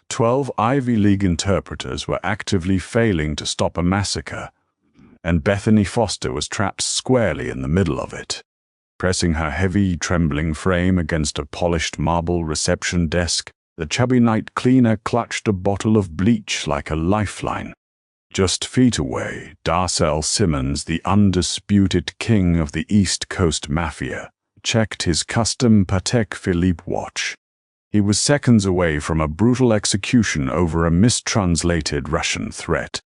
12 Ivy League interpreters were actively failing to stop a massacre, and Bethany Foster was trapped squarely in the middle of it. Pressing her heavy, trembling frame against a polished marble reception desk, the chubby night cleaner clutched a bottle of bleach like a lifeline. Just feet away, Darcel Simmons, the undisputed king of the East Coast Mafia, checked his custom Patek Philippe watch. He was seconds away from a brutal execution over a mistranslated Russian threat.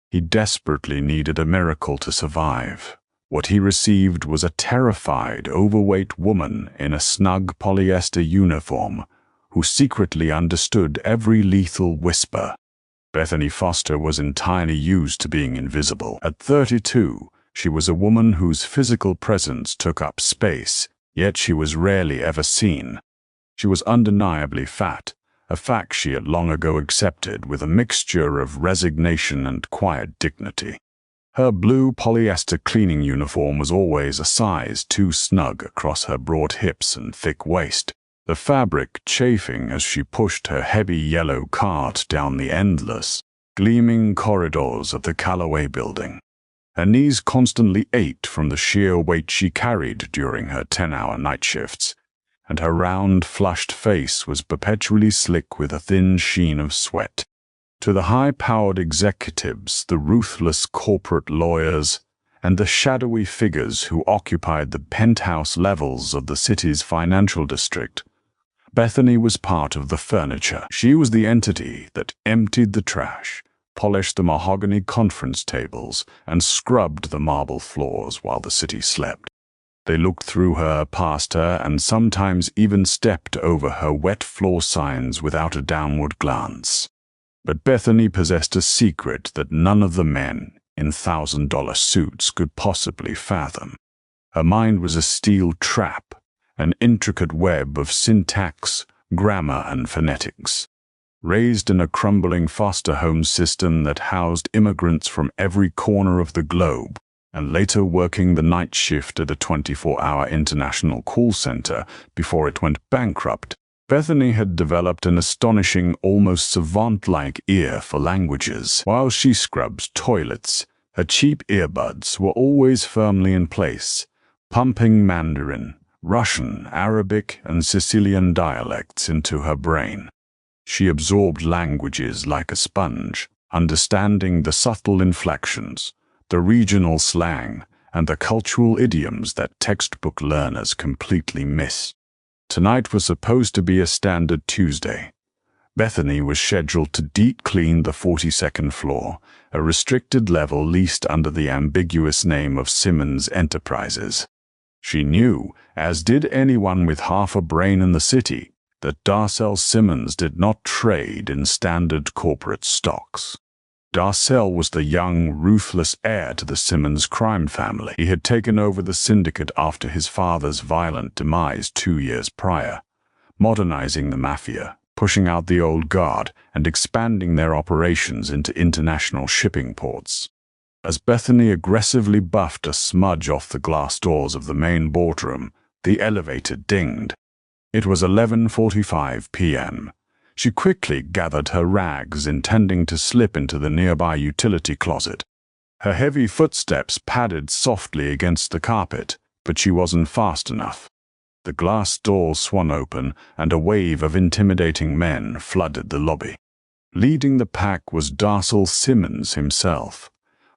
He desperately needed a miracle to survive. What he received was a terrified, overweight woman in a snug polyester uniform who secretly understood every lethal whisper. Bethany Foster was entirely used to being invisible. At 32, she was a woman whose physical presence took up space, yet she was rarely ever seen. She was undeniably fat, a fact she had long ago accepted with a mixture of resignation and quiet dignity. Her blue polyester cleaning uniform was always a size too snug across her broad hips and thick waist, the fabric chafing as she pushed her heavy yellow cart down the endless, gleaming corridors of the Callaway building. Her knees constantly ached from the sheer weight she carried during her 10-hour night shifts, and her round, flushed face was perpetually slick with a thin sheen of sweat. To the high-powered executives, the ruthless corporate lawyers, and the shadowy figures who occupied the penthouse levels of the city's financial district, Bethany was part of the furniture. She was the entity that emptied the trash, polished the mahogany conference tables, and scrubbed the marble floors while the city slept. They looked through her, past her, and sometimes even stepped over her wet floor signs without a downward glance. But Bethany possessed a secret that none of the men in $1,000 suits could possibly fathom. Her mind was a steel trap, an intricate web of syntax, grammar, and phonetics. Raised in a crumbling foster home system that housed immigrants from every corner of the globe, and later working the night shift at a 24-hour international call center before it went bankrupt, Bethany had developed an astonishing, almost savant-like ear for languages. While she scrubbed toilets, her cheap earbuds were always firmly in place, pumping Mandarin, Russian, Arabic, and Sicilian dialects into her brain. She absorbed languages like a sponge, understanding the subtle inflections, the regional slang, and the cultural idioms that textbook learners completely miss. Tonight was supposed to be a standard Tuesday. Bethany was scheduled to deep clean the 42nd floor, a restricted level leased under the ambiguous name of Simmons Enterprises. She knew, as did anyone with half a brain in the city, that Darcel Simmons did not trade in standard corporate stocks. Darcel was the young, ruthless heir to the Simmons crime family. He had taken over the syndicate after his father's violent demise 2 years prior, modernizing the mafia, pushing out the old guard, and expanding their operations into international shipping ports. As Bethany aggressively buffed a smudge off the glass doors of the main boardroom, the elevator dinged. It was 11:45 p.m. She quickly gathered her rags, intending to slip into the nearby utility closet. Her heavy footsteps padded softly against the carpet, but she wasn't fast enough. The glass door swung open, and a wave of intimidating men flooded the lobby. Leading the pack was Darcel Simmons himself.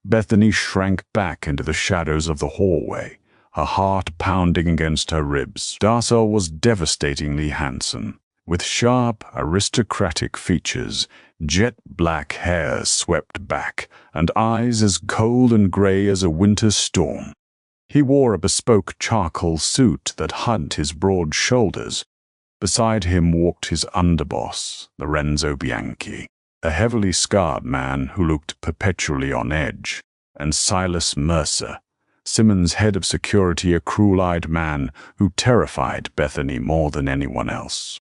Bethany shrank back into the shadows of the hallway, her heart pounding against her ribs. Darcel was devastatingly handsome, with sharp, aristocratic features, jet-black hair swept back, and eyes as cold and gray as a winter storm. He wore a bespoke charcoal suit that hugged his broad shoulders. Beside him walked his underboss, Lorenzo Bianchi, a heavily scarred man who looked perpetually on edge, and Silas Mercer, Simmons' head of security, a cruel-eyed man who terrified Bethany more than anyone else.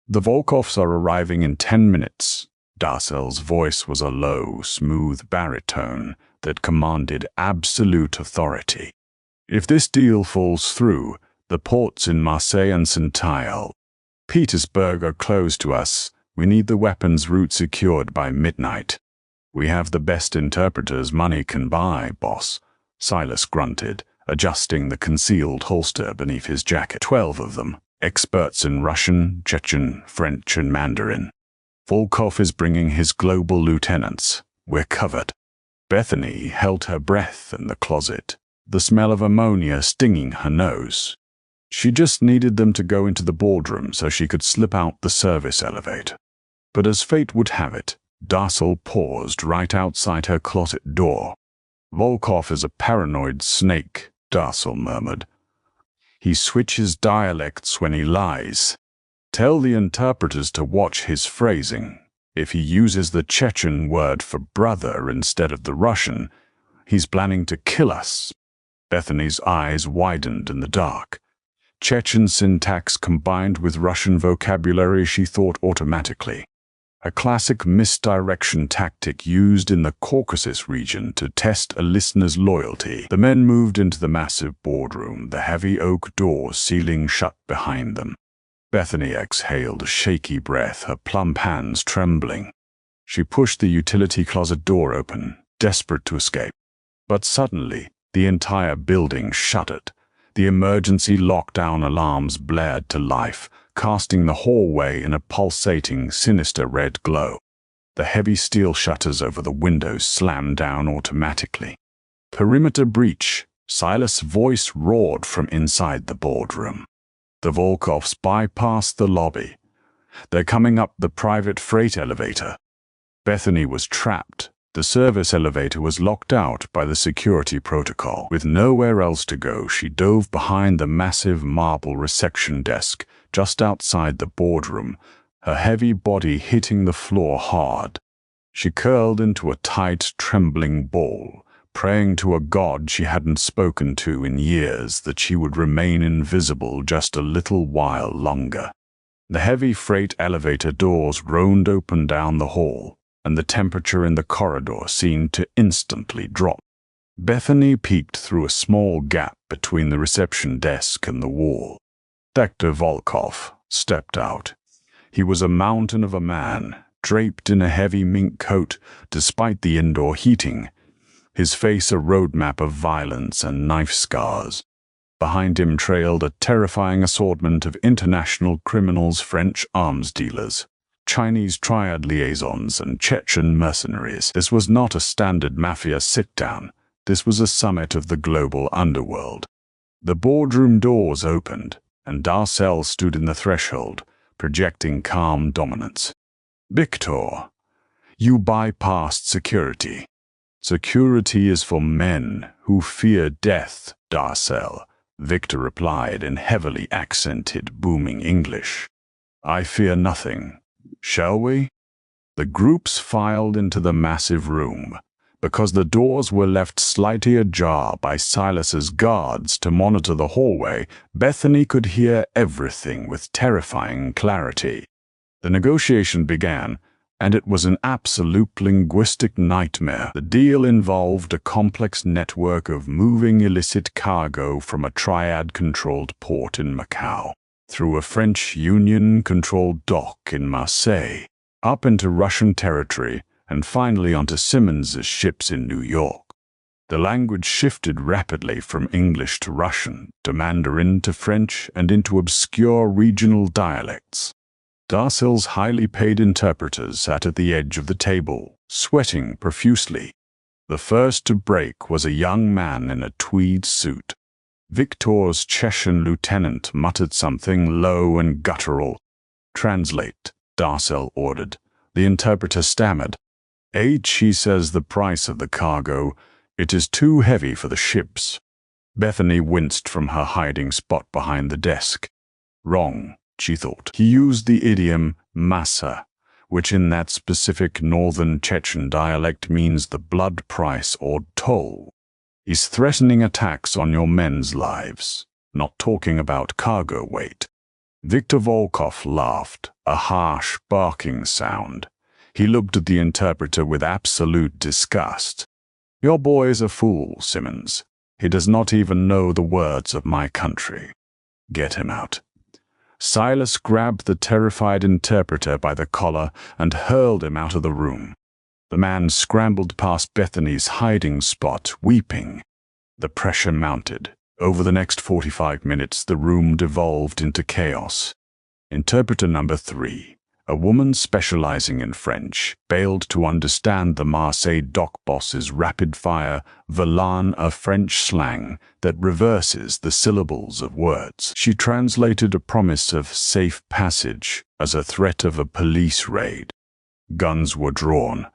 "The Volkovs are arriving in 10 minutes. Darcel's voice was a low, smooth baritone that commanded absolute authority. "If this deal falls through, the ports in Marseille and Saint-Petersburg are closed to us. We need the weapons route secured by midnight. We have the best interpreters money can buy, boss, Silas grunted, adjusting the concealed holster beneath his jacket. 12 of them, experts in Russian, Chechen, French, and Mandarin. Volkov is bringing his global lieutenants. We're covered. Bethany held her breath in the closet, the smell of ammonia stinging her nose. She just needed them to go into the boardroom so she could slip out the service elevator. But as fate would have it, Darcel paused right outside her closet door. Volkov is a paranoid snake, Darcel murmured. He switches dialects when he lies. Tell the interpreters to watch his phrasing. If he uses the Chechen word for brother instead of the Russian, he's planning to kill us. Bethany's eyes widened in the dark. Chechen syntax combined with Russian vocabulary, she thought automatically. A classic misdirection tactic used in the Caucasus region to test a listener's loyalty. The men moved into the massive boardroom, the heavy oak doors sealing shut behind them. Bethany exhaled a shaky breath, her plump hands trembling. She pushed the utility closet door open, desperate to escape. But suddenly, the entire building shuddered. The emergency lockdown alarms blared to life, casting the hallway in a pulsating, sinister red glow. The heavy steel shutters over the windows slammed down automatically. Perimeter breach, Silas' voice roared from inside the boardroom. The Volkovs bypassed the lobby. They're coming up the private freight elevator. Bethany was trapped. The service elevator was locked out by the security protocol. With nowhere else to go, she dove behind the massive marble reception desk just outside the boardroom, her heavy body hitting the floor hard. She curled into a tight, trembling ball, praying to a god she hadn't spoken to in years that she would remain invisible just a little while longer. The heavy freight elevator doors roamed open down the hall, and the temperature in the corridor seemed to instantly drop. Bethany peeked through a small gap between the reception desk and the wall. Dr. Volkov stepped out. He was a mountain of a man, draped in a heavy mink coat despite the indoor heating, his face a roadmap of violence and knife scars. Behind him trailed a terrifying assortment of international criminals, French arms dealers, Chinese triad liaisons, and Chechen mercenaries. This was not a standard mafia sit-down. This was a summit of the global underworld. The boardroom doors opened, and Darcel stood in the threshold, projecting calm dominance. "Victor, you bypassed security. Security is for men who fear death, Darcel," Victor replied in heavily accented, booming English. "I fear nothing. Shall we?" The groups filed into the massive room. Because the doors were left slightly ajar by Silas's guards to monitor the hallway, Bethany could hear everything with terrifying clarity. The negotiation began, and it was an absolute linguistic nightmare. The deal involved a complex network of moving illicit cargo from a triad-controlled port in Macau, through a French Union-controlled dock in Marseille, up into Russian territory, and finally onto Simmons's ships in New York. The language shifted rapidly from English to Russian, to Mandarin to French, and into obscure regional dialects. Darcel's highly paid interpreters sat at the edge of the table, sweating profusely. The first to break was a young man in a tweed suit. Victor's Chechen lieutenant muttered something low and guttural. "Translate," Darcel ordered. The interpreter stammered. He says the price of the cargo. It is too heavy for the ships." Bethany winced from her hiding spot behind the desk. Wrong, she thought. He used the idiom massa, which in that specific northern Chechen dialect means the blood price or toll. He's threatening attacks on your men's lives, not talking about cargo weight. Victor Volkov laughed, a harsh, barking sound. He looked at the interpreter with absolute disgust. "Your boy is a fool, Simmons. He does not even know the words of my country. Get him out." Silas grabbed the terrified interpreter by the collar and hurled him out of the room. The man scrambled past Bethany's hiding spot, weeping. The pressure mounted. Over the next 45 minutes, the room devolved into chaos. Interpreter number 3, a woman specializing in French, failed to understand the Marseille dock boss's rapid-fire volan of French slang that reverses the syllables of words. She translated a promise of safe passage as a threat of a police raid. Guns were drawn.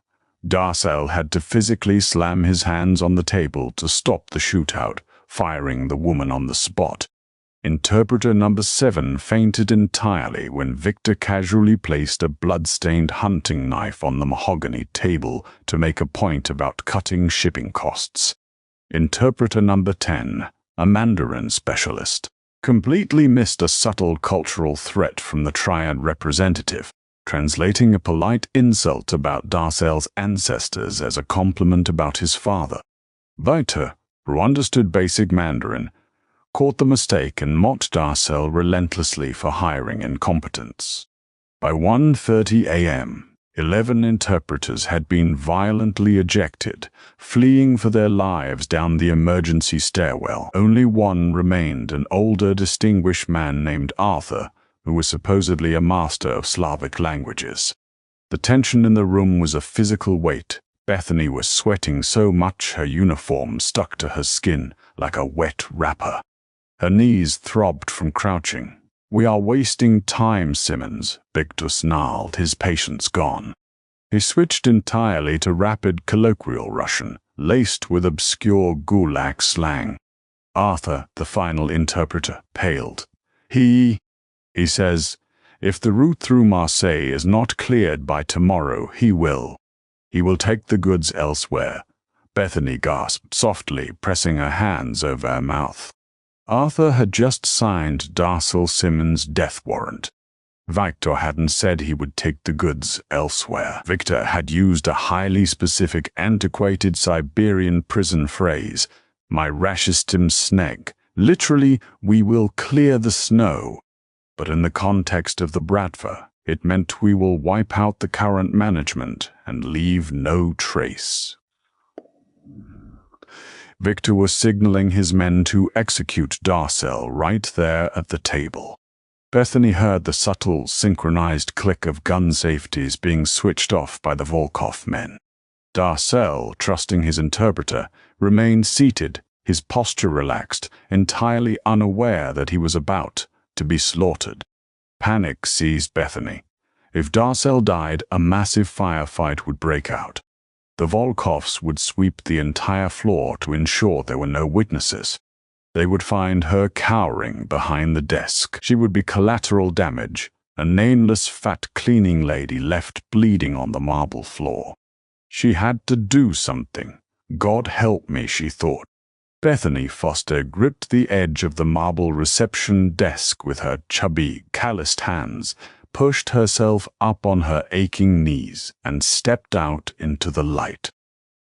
Darcel had to physically slam his hands on the table to stop the shootout, firing the woman on the spot. Interpreter number 7 fainted entirely when Victor casually placed a blood-stained hunting knife on the mahogany table to make a point about cutting shipping costs. Interpreter number 10, a Mandarin specialist, completely missed a subtle cultural threat from the Triad representative, translating a polite insult about Darcel's ancestors as a compliment about his father. Victor, who understood basic Mandarin, caught the mistake and mocked Darcel relentlessly for hiring incompetence. By 1:30 a.m., 11 interpreters had been violently ejected, fleeing for their lives down the emergency stairwell. Only one remained, an older, distinguished man named Arthur, who was supposedly a master of Slavic languages. The tension in the room was a physical weight. Bethany was sweating so much her uniform stuck to her skin like a wet wrapper. Her knees throbbed from crouching. "We are wasting time, Simmons," Victor snarled, his patience gone. He switched entirely to rapid colloquial Russian, laced with obscure Gulag slang. Arthur, the final interpreter, paled. He says, if the route through Marseille is not cleared by tomorrow, he will. He will take the goods elsewhere. Bethany gasped softly, pressing her hands over her mouth. Arthur had just signed Darcel Simmons' death warrant. Victor hadn't said he would take the goods elsewhere. Victor had used a highly specific, antiquated Siberian prison phrase, "My rashistim sneg," literally, "we will clear the snow." But in the context of the Bratva, it meant we will wipe out the current management and leave no trace. Victor was signaling his men to execute Darcel right there at the table. Bethany heard the subtle, synchronized click of gun safeties being switched off by the Volkov men. Darcel, trusting his interpreter, remained seated, his posture relaxed, entirely unaware that he was about to be slaughtered. Panic seized Bethany. If Darcel died, a massive firefight would break out. The Volkovs would sweep the entire floor to ensure there were no witnesses. They would find her cowering behind the desk. She would be collateral damage, a nameless fat cleaning lady left bleeding on the marble floor. She had to do something. God help me, she thought. Bethany Foster gripped the edge of the marble reception desk with her chubby, calloused hands, pushed herself up on her aching knees, and stepped out into the light.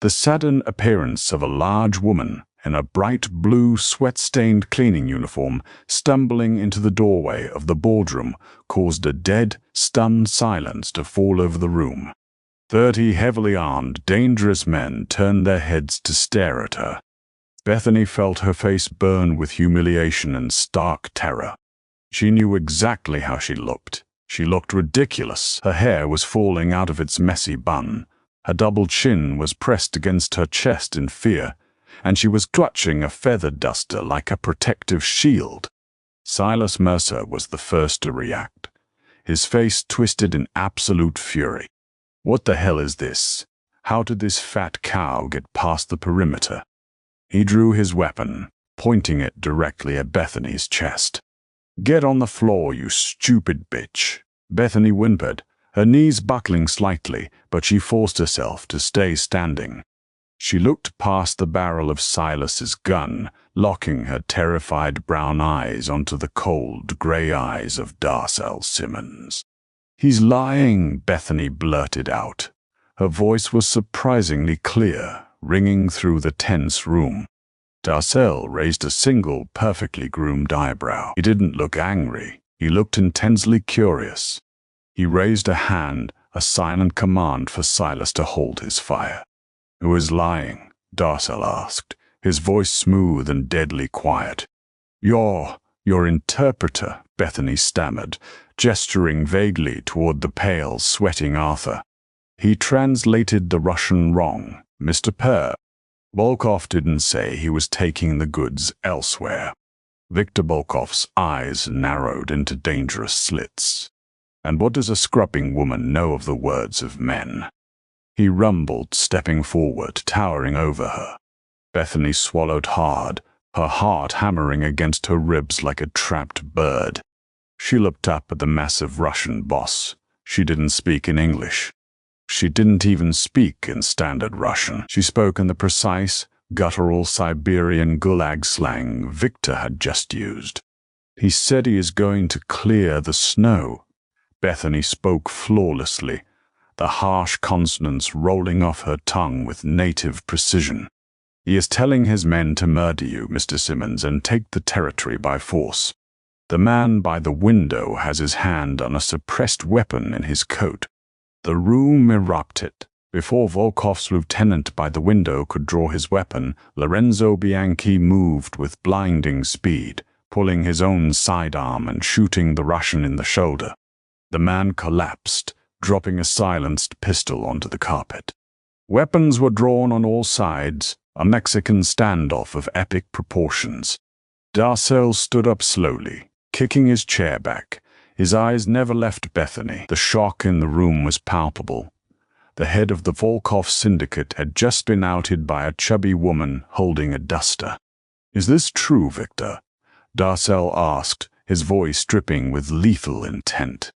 The sudden appearance of a large woman in a bright blue sweat-stained cleaning uniform stumbling into the doorway of the boardroom caused a dead, stunned silence to fall over the room. 30 heavily armed, dangerous men turned their heads to stare at her. Bethany felt her face burn with humiliation and stark terror. She knew exactly how she looked. She looked ridiculous. Her hair was falling out of its messy bun. Her double chin was pressed against her chest in fear, and she was clutching a feather duster like a protective shield. Silas Mercer was the first to react. His face twisted in absolute fury. What the hell is this? How did this fat cow get past the perimeter? He drew his weapon, pointing it directly at Bethany's chest. "Get on the floor, you stupid bitch," Bethany whimpered, her knees buckling slightly, but she forced herself to stay standing. She looked past the barrel of Silas's gun, locking her terrified brown eyes onto the cold, gray eyes of Darcel Simmons. "He's lying," Bethany blurted out. Her voice was surprisingly clear, ringing through the tense room. Darcel raised a single, perfectly groomed eyebrow. He didn't look angry. He looked intensely curious. He raised a hand, a silent command for Silas to hold his fire. "Who is lying?" Darcel asked, his voice smooth and deadly quiet. Your interpreter," Bethany stammered, gesturing vaguely toward the pale, sweating Arthur. "He translated the Russian wrong, Mr. Per. Volkov didn't say he was taking the goods elsewhere." Viktor Volkov's eyes narrowed into dangerous slits. "And what does a scrubbing woman know of the words of men?" He rumbled, stepping forward, towering over her. Bethany swallowed hard, her heart hammering against her ribs like a trapped bird. She looked up at the massive Russian boss. She didn't speak in English. She didn't even speak in standard Russian. She spoke in the precise, guttural Siberian gulag slang Victor had just used. "He said he is going to clear the snow." Bethany spoke flawlessly, the harsh consonants rolling off her tongue with native precision. "He is telling his men to murder you, Mr. Simmons, and take the territory by force. The man by the window has his hand on a suppressed weapon in his coat." The room erupted. Before Volkov's lieutenant by the window could draw his weapon, Lorenzo Bianchi moved with blinding speed, pulling his own sidearm and shooting the Russian in the shoulder. The man collapsed, dropping a silenced pistol onto the carpet. Weapons were drawn on all sides, a Mexican standoff of epic proportions. Darcel stood up slowly, kicking his chair back. His eyes never left Bethany. The shock in the room was palpable. The head of the Volkov syndicate had just been outed by a chubby woman holding a duster. "Is this true, Victor?" Darcel asked, his voice dripping with lethal intent.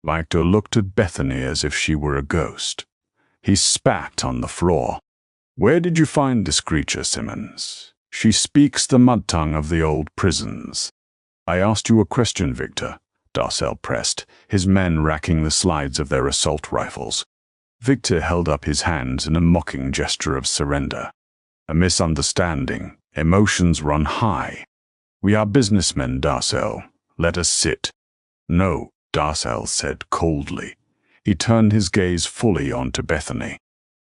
Victor looked at Bethany as if she were a ghost. He spat on the floor. "Where did you find this creature, Simmons? She speaks the mud tongue of the old prisons." "I asked you a question, Victor," Darcel pressed, his men racking the slides of their assault rifles. Victor held up his hands in a mocking gesture of surrender. "A misunderstanding. Emotions run high." "We are businessmen, Darcel. Let us sit." "No," Darcel said coldly. He turned his gaze fully onto Bethany.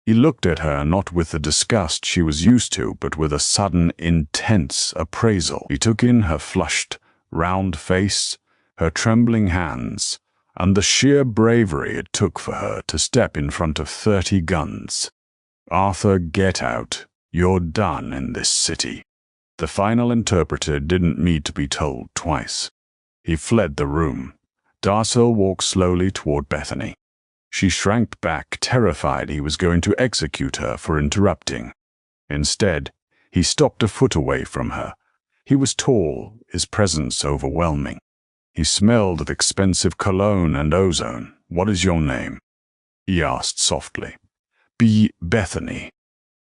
He looked at her not with the disgust she was used to, but with a sudden, intense appraisal. He took in her flushed, round face, her trembling hands, and the sheer bravery it took for her to step in front of 30 guns. "Arthur, get out. You're done in this city." The final interpreter didn't need to be told twice. He fled the room. Darcel walked slowly toward Bethany. She shrank back, terrified he was going to execute her for interrupting. Instead, he stopped a foot away from her. He was tall, his presence overwhelming. He smelled of expensive cologne and ozone. "What is your name?" he asked softly. Bethany.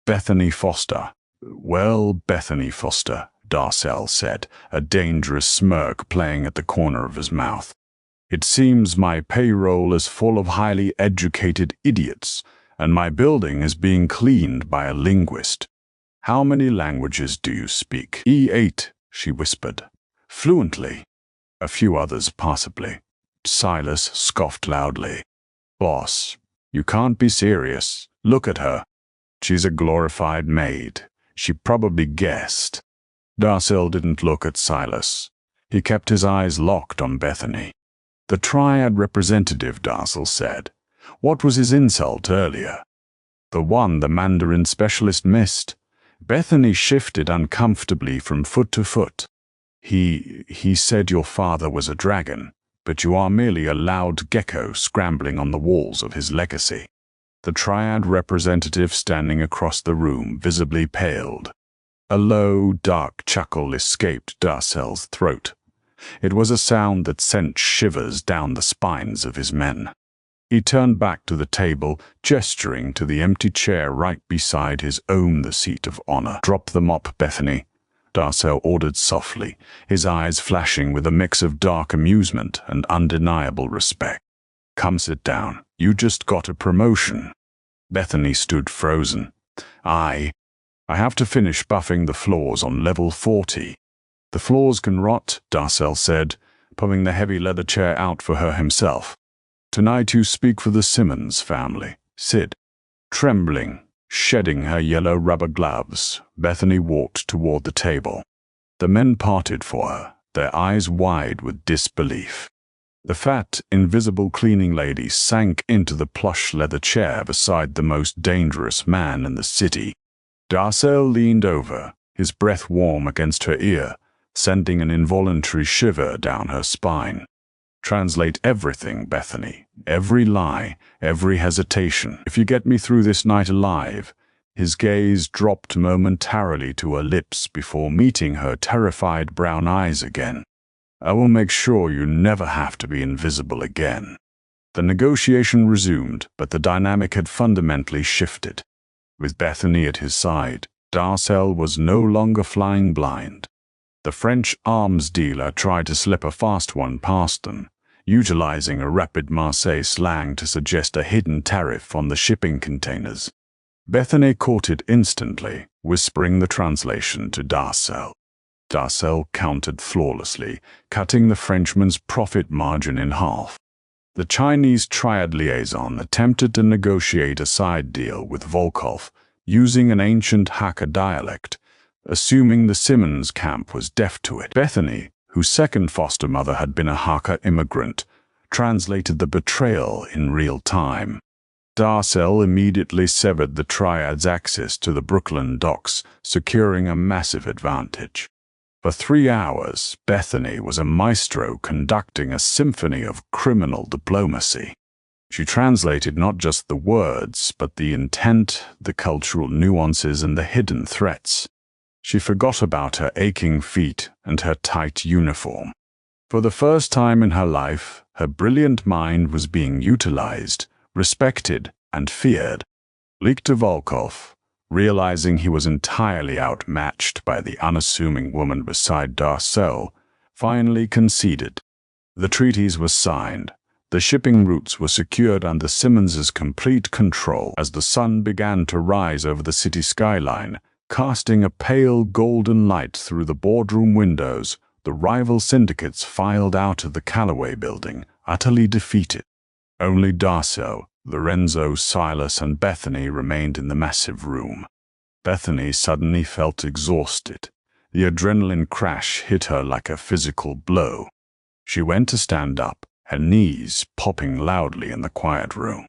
"Bethany Foster." "Well, Bethany Foster," Darcel said, a dangerous smirk playing at the corner of his mouth. "It seems my payroll is full of highly educated idiots, and my building is being cleaned by a linguist. How many languages do you speak?" "8, she whispered. "Fluently." "A few others, possibly." Silas scoffed loudly. "Boss, you can't be serious. Look at her. She's a glorified maid. She probably guessed." Darcel didn't look at Silas. He kept his eyes locked on Bethany. "The triad representative," Darcel said. "What was his insult earlier?" "The one the Mandarin specialist missed." Bethany shifted uncomfortably from foot to foot. He said your father was a dragon, but you are merely a loud gecko scrambling on the walls of his legacy." The triad representative standing across the room visibly paled. A low, dark chuckle escaped Darcel's throat. It was a sound that sent shivers down the spines of his men. He turned back to the table, gesturing to the empty chair right beside his own, the seat of honor. "Drop the mop, Bethany," Darcel ordered softly, his eyes flashing with a mix of dark amusement and undeniable respect. "Come sit down. You just got a promotion." Bethany stood frozen. I have to finish buffing the floors on level 40. "The floors can rot," Darcel said. pulling the heavy leather chair out for her himself. "Tonight you speak for the Simmons family," Sid. Trembling, shedding her yellow rubber gloves, Bethany walked toward the table. The men parted for her, their eyes wide with disbelief. The fat, invisible cleaning lady sank into the plush leather chair beside the most dangerous man in the city. Darcel leaned over, his breath warm against her ear, sending an involuntary shiver down her spine. "Translate everything, Bethany. Every lie, every hesitation. If you get me through this night alive." His gaze dropped momentarily to her lips before meeting her terrified brown eyes again. "I will make sure you never have to be invisible again." The negotiation resumed, but the dynamic had fundamentally shifted. With Bethany at his side, Darcel was no longer flying blind. The French arms dealer tried to slip a fast one past them, utilizing a rapid Marseille slang to suggest a hidden tariff on the shipping containers. Bethany caught it instantly, whispering the translation to Darcel. Darcel countered flawlessly, cutting the Frenchman's profit margin in half. The Chinese triad liaison attempted to negotiate a side deal with Volkov using an ancient Hakka dialect, assuming the Simmons camp was deaf to it. Bethany, whose second foster mother had been a Hakka immigrant, translated the betrayal in real time. Darcel immediately severed the triad's access to the Brooklyn docks, securing a massive advantage. For 3 hours, Bethany was a maestro conducting a symphony of criminal diplomacy. She translated not just the words, but the intent, the cultural nuances, and the hidden threats. She forgot about her aching feet and her tight uniform. For the first time in her life, her brilliant mind was being utilized, respected, and feared. Viktor Volkov, realizing he was entirely outmatched by the unassuming woman beside Darcel, finally conceded. The treaties were signed. The shipping routes were secured under Simmons's complete control as the sun began to rise over the city skyline, casting a pale golden light through the boardroom windows. The rival syndicates filed out of the Callaway building, utterly defeated. Only Darcel, Lorenzo, Silas, and Bethany remained in the massive room. Bethany suddenly felt exhausted. The adrenaline crash hit her like a physical blow. She went to stand up, her knees popping loudly in the quiet room.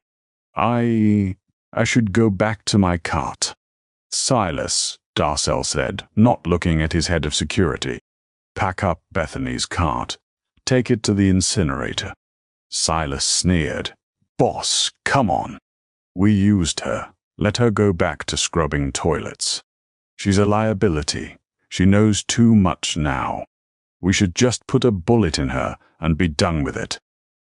I should go back to my cart." "Silas," Darcel said, not looking at his head of security. "Pack up Bethany's cart. Take it to the incinerator." Silas sneered. "Boss, come on. We used her. Let her go back to scrubbing toilets. She's a liability. She knows too much now. We should just put a bullet in her and be done with it."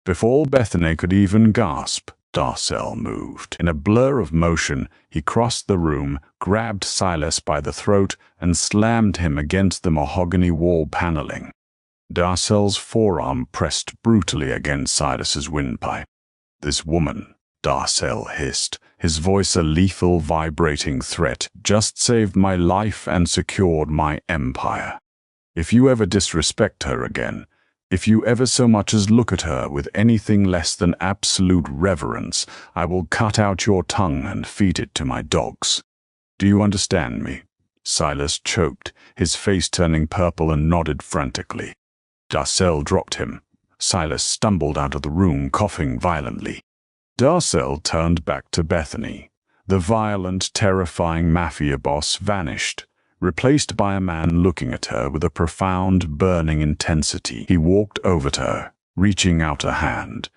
Before Bethany could even gasp, Darcel moved. In a blur of motion, he crossed the room, grabbed Silas by the throat, and slammed him against the mahogany wall paneling. Darcel's forearm pressed brutally against Silas's windpipe. "This woman," Darcel hissed, his voice a lethal vibrating threat, "just saved my life and secured my empire. If you ever disrespect her again, if you ever so much as look at her with anything less than absolute reverence, I will cut out your tongue and feed it to my dogs. Do you understand me?" Silas choked, his face turning purple, and nodded frantically. Darcel dropped him. Silas stumbled out of the room, coughing violently. Darcel turned back to Bethany. The violent, terrifying Mafia Boss vanished, replaced by a man looking at her with a profound, burning intensity. He walked over to her, reaching out a hand.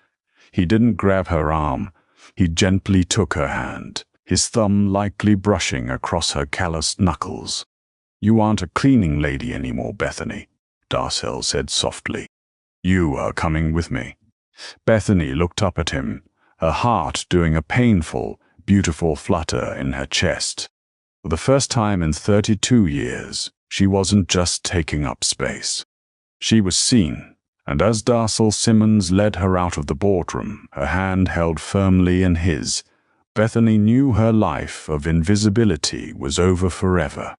He didn't grab her arm. He gently took her hand, his thumb lightly brushing across her calloused knuckles. "You aren't a cleaning lady anymore, Bethany," Darcel said softly. "You are coming with me." Bethany looked up at him, her heart doing a painful, beautiful flutter in her chest. For the first time in 32 years, she wasn't just taking up space. She was seen, and as Darcel Simmons led her out of the boardroom, her hand held firmly in his, Bethany knew her life of invisibility was over forever.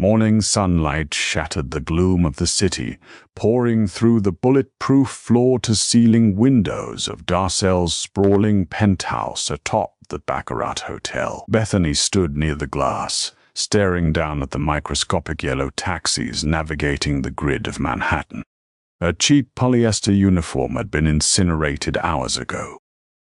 Morning sunlight shattered the gloom of the city, pouring through the bulletproof floor-to-ceiling windows of Darcel's sprawling penthouse atop the Baccarat Hotel. Bethany stood near the glass, staring down at the microscopic yellow taxis navigating the grid of Manhattan. Her cheap polyester uniform had been incinerated hours ago.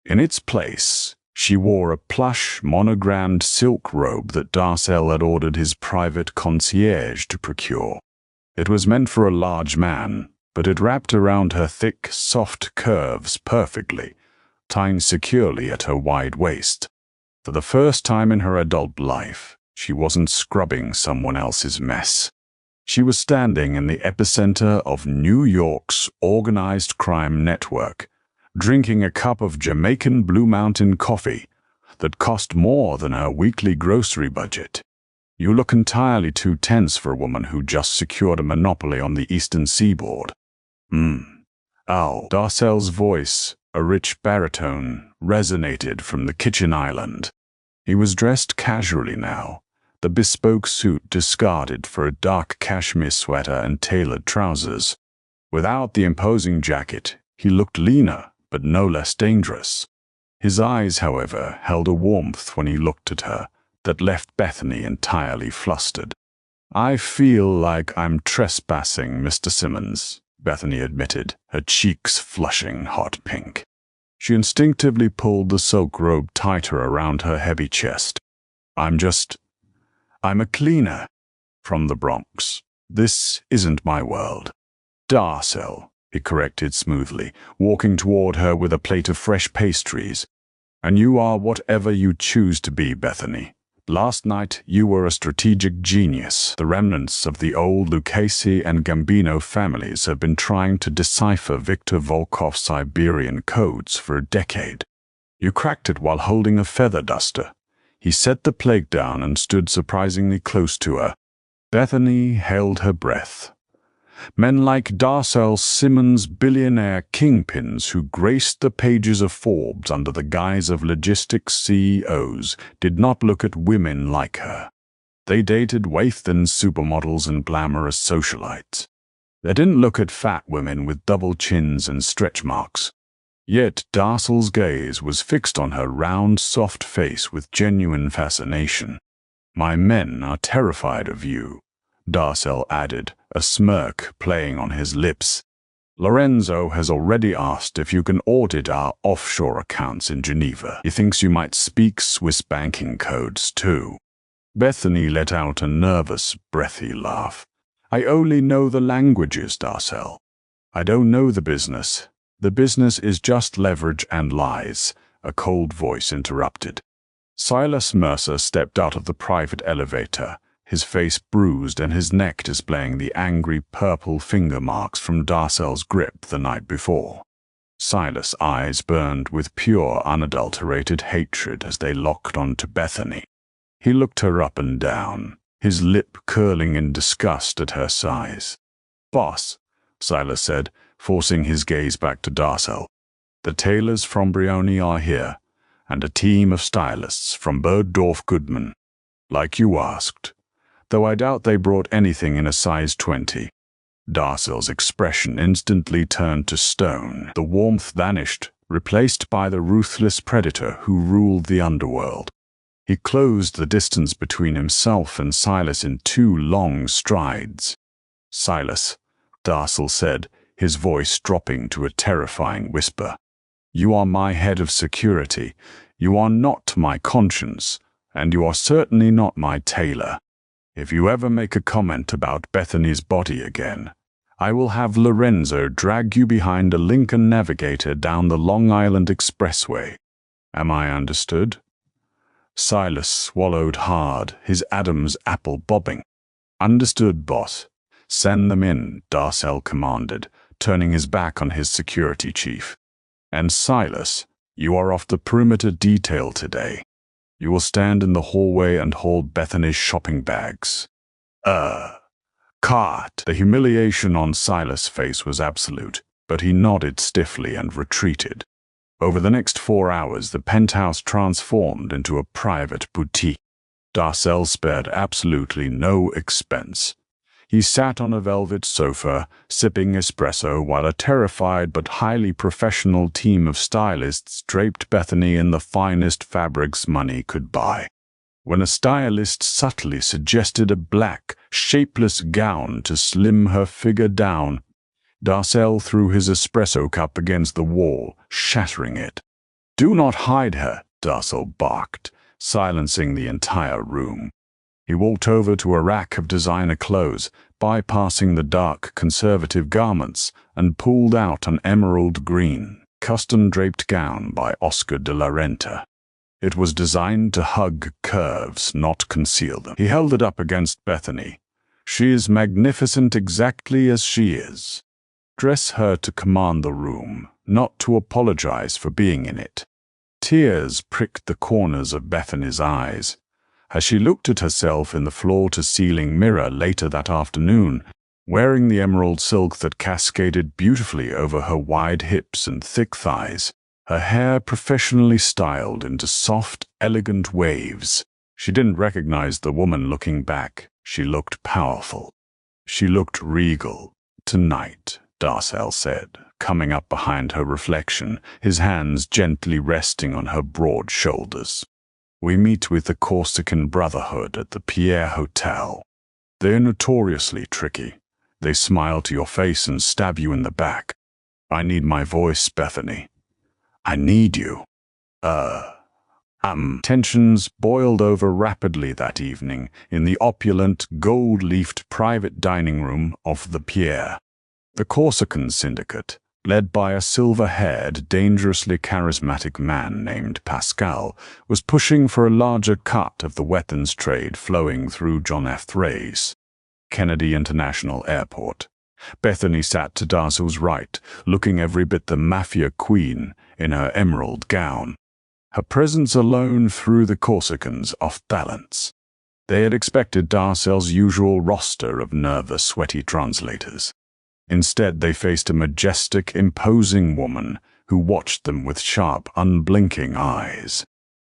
In its place, she wore a plush, monogrammed silk robe that Darcel had ordered his private concierge to procure. It was meant for a large man, but it wrapped around her thick, soft curves perfectly, tying securely at her wide waist. For the first time in her adult life, she wasn't scrubbing someone else's mess. She was standing in the epicenter of New York's organized crime network, drinking a cup of Jamaican Blue Mountain coffee that cost more than her weekly grocery budget. You look entirely too tense for a woman who just secured a monopoly on the eastern seaboard. Oh, Darcel's voice, a rich baritone, resonated from the kitchen island. He was dressed casually now, the bespoke suit discarded for a dark cashmere sweater and tailored trousers. Without the imposing jacket, he looked leaner, but no less dangerous. His eyes, however, held a warmth when he looked at her that left Bethany entirely flustered. "I feel like I'm trespassing, Mr. Simmons," Bethany admitted, her cheeks flushing hot pink. She instinctively pulled the silk robe tighter around her heavy chest. I'm a cleaner from the Bronx. This isn't my world." "Darcel," he corrected smoothly, walking toward her with a plate of fresh pastries. "And you are whatever you choose to be, Bethany. Last night you were a strategic genius. The remnants of the old Lucchese and Gambino families have been trying to decipher Victor Volkov's Siberian codes for a decade. You cracked it while holding a feather duster." He set the plate down and stood surprisingly close to her. Bethany held her breath. Men like Darcel Simmons, billionaire kingpins who graced the pages of Forbes under the guise of logistics CEOs, did not look at women like her. They dated waif-thin supermodels and glamorous socialites. They didn't look at fat women with double chins and stretch marks. Yet Darcel's gaze was fixed on her round, soft face with genuine fascination. "My men are terrified of you," Darcel added, a smirk playing on his lips. "Lorenzo has already asked if you can audit our offshore accounts in Geneva. He thinks you might speak Swiss banking codes, too." Bethany let out a nervous, breathy laugh. "I only know the languages, Darcel. I don't know the business. The business is just leverage and lies," a cold voice interrupted. Silas Mercer stepped out of the private elevator, his face bruised and his neck displaying the angry purple finger marks from Darcel's grip the night before. Silas' eyes burned with pure, unadulterated hatred as they locked onto Bethany. He looked her up and down, his lip curling in disgust at her size. "Boss," Silas said, forcing his gaze back to Darcel. "The tailors from Brioni are here, and a team of stylists from Bergdorf Goodman, like you asked, though I doubt they brought anything in a size 20. Darcel's expression instantly turned to stone. The warmth vanished, replaced by the ruthless predator who ruled the underworld. He closed the distance between himself and Silas in 2 long strides. "Silas," Darcel said, his voice dropping to a terrifying whisper, "you are my head of security. You are not my conscience, and you are certainly not my tailor. If you ever make a comment about Bethany's body again, I will have Lorenzo drag you behind a Lincoln Navigator down the Long Island Expressway. Am I understood?" Silas swallowed hard, his Adam's apple bobbing. "Understood, boss. Send them in," Darcel commanded, turning his back on his security chief. "And Silas, you are off the perimeter detail today. You will stand in the hallway and hold Bethany's shopping bags." Cart. The humiliation on Silas' face was absolute, but he nodded stiffly and retreated. Over the next 4 hours, the penthouse transformed into a private boutique. Darcel spared absolutely no expense. He sat on a velvet sofa, sipping espresso while a terrified but highly professional team of stylists draped Bethany in the finest fabrics money could buy. When a stylist subtly suggested a black, shapeless gown to slim her figure down, Darcel threw his espresso cup against the wall, shattering it. "Do not hide her," Darcel barked, silencing the entire room. He walked over to a rack of designer clothes, bypassing the dark, conservative garments, and pulled out an emerald green, custom-draped gown by Oscar de la Renta. It was designed to hug curves, not conceal them. He held it up against Bethany. "She is magnificent exactly as she is. Dress her to command the room, not to apologize for being in it." Tears pricked the corners of Bethany's eyes as she looked at herself in the floor-to-ceiling mirror later that afternoon, wearing the emerald silk that cascaded beautifully over her wide hips and thick thighs, her hair professionally styled into soft, elegant waves. She didn't recognize the woman looking back. She looked powerful. She looked regal. "Tonight," Darcel said, coming up behind her reflection, his hands gently resting on her broad shoulders. "We meet with the Corsican Brotherhood at the Pierre Hotel. They're notoriously tricky. They smile to your face and stab you in the back. I need my voice, Bethany. I need you." Tensions boiled over rapidly that evening in the opulent, gold-leafed private dining room of the Pierre. The Corsican Syndicate, led by a silver-haired, dangerously charismatic man named Pascal, was pushing for a larger cut of the weapons trade flowing through John F. Thrace Kennedy International Airport. Bethany sat to Darcel's right, looking every bit the mafia queen in her emerald gown. Her presence alone threw the Corsicans off balance. They had expected Darcel's usual roster of nervous, sweaty translators. Instead, they faced a majestic, imposing woman who watched them with sharp, unblinking eyes.